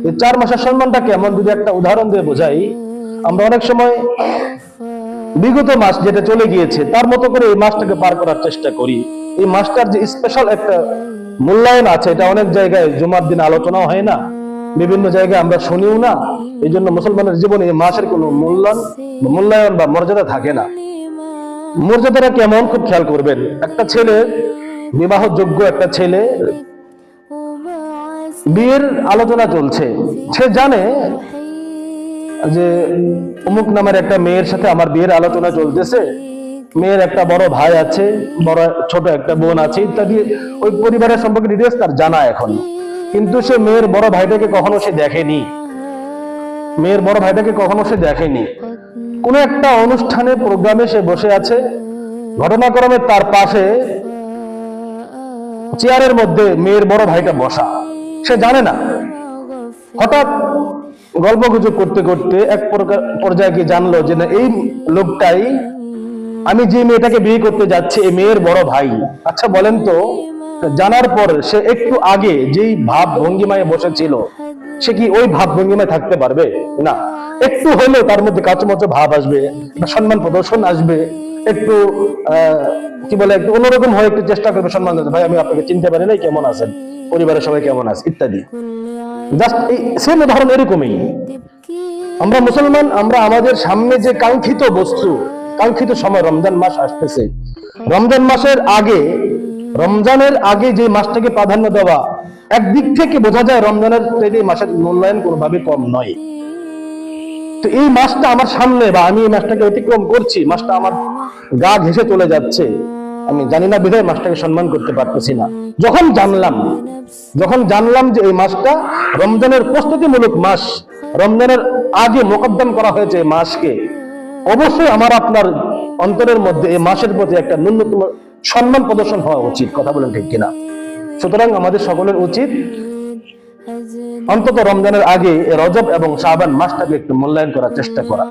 এই 4 মাসের সম্মানটা কেমন যদি একটা উদাহরণ দিয়ে বোঝাই, আমরা অনেক সময় বিগত মাস যেটা চলে গিয়েছে তার মতো করে এই মাসটাকে পার করার চেষ্টা করি। এই মাসটার যে স্পেশাল একটা মূল্যায়ন আছে, এটা অনেক জায়গায় জুমার দিন আলোচনাও হয় না, বিভিন্ন জায়গায় আমরা শুনিও না। এই জন্য মুসলমানের জীবনে এই মাসের কোনো মূল্যায়ন বা মর্যাদা থাকে না। মর্যাদাটা কেমন খুব খেয়াল করবেন। একটা ছেলে, বিবাহযোগ্য একটা ছেলে, বিয়ের আলোচনা চলছে, সে জানে যে অমুক নামের একটা মেয়ের সাথে আমার বিয়ের আলোচনা চলতেছে, মেয়ের একটা বড় ভাই আছে, বড় ছোট একটা বোন আছে ইত্যাদি, ওই পরিবারের সম্পর্কে ডিটেইলস তার জানা এখন। কিন্তু সে মেয়ের বড় ভাইটাকে কখনো সে দেখেনি, মেয়ের বড় ভাইটাকে কখনো সে দেখেনি। কোন একটা অনুষ্ঠানে, প্রোগ্রামে সে বসে আছে, ঘটনাক্রমে তার পাশে চেয়ারের মধ্যে মেয়ের বড় ভাইটা বসা, সে জানে না। হঠাৎ গল্প গুজব করতে করতে এক পর্যায়ে কি জানলো যে না, এই লোকটাই আমি যে মেয়েটাকে বিয়ে করতে যাচ্ছি, এই মেয়ের বড় ভাই। আচ্ছা বলেন তো, জানার পর সে একটু আগে যেই ভাব ভঙ্গিমায় বসেছিল, সে কি ওই ভাব ভঙ্গিমায় থাকতে পারবে? না। একটু হলেও তার মধ্যে কাচুমাচু ভাব আসবে, সম্মান প্রদর্শন আসবে, একটু কি বলে, একটু অন্যরকম হয়ে একটু চেষ্টা করবে সম্মান দিতে, ভাই আমি আপনাকে চিনতে পারি নাই, কেমন আছেন, পরিবারের সবাই কেমন আছে ইত্যাদি। জাস্ট এই সেম উদাহরণ এরকমই। আমরা মুসলমান, আমরা আমাদের সামনে যে কাঙ্ক্ষিত বস্তু, কাঙ্ক্ষিত সময় রমজান মাস আসতেছে, রমজান মাসের আগে, রমজানের আগে যে মাসটাকে প্রাধান্য দেওয়া, একদিক থেকে বোঝা যায় রমজানের থেকে মাসের মূল্যায়ন কোনোভাবে কম নয়। তো এই মাসটা আমার সামনে, বা আমি এই মাসটাকে অতিক্রম করছি, মাসটা আমার গা ঘেঁষে চলে যাচ্ছে, আমি জানি না বিধায় মাসটাকে সম্মান করতে পারতেছি না। যখন জানলাম যে এই মাসটা রমজানের প্রস্তুতিমূলক মাস, রমজানের আগে মোকদ্দম করা হয়েছে এই মাসকে, অবশ্যই আমার আপনার অন্তরের মধ্যে এই মাসের প্রতি একটা ন্যূনতম সম্মান প্রদর্শন হওয়া উচিত। কথা বলেন ঠিক কিনা? সুতরাং আমাদের সকলের উচিত অন্তত রমজানের আগে রজব এবং শাবান মাসটাকে একটু মূল্যায়ন করার চেষ্টা করা।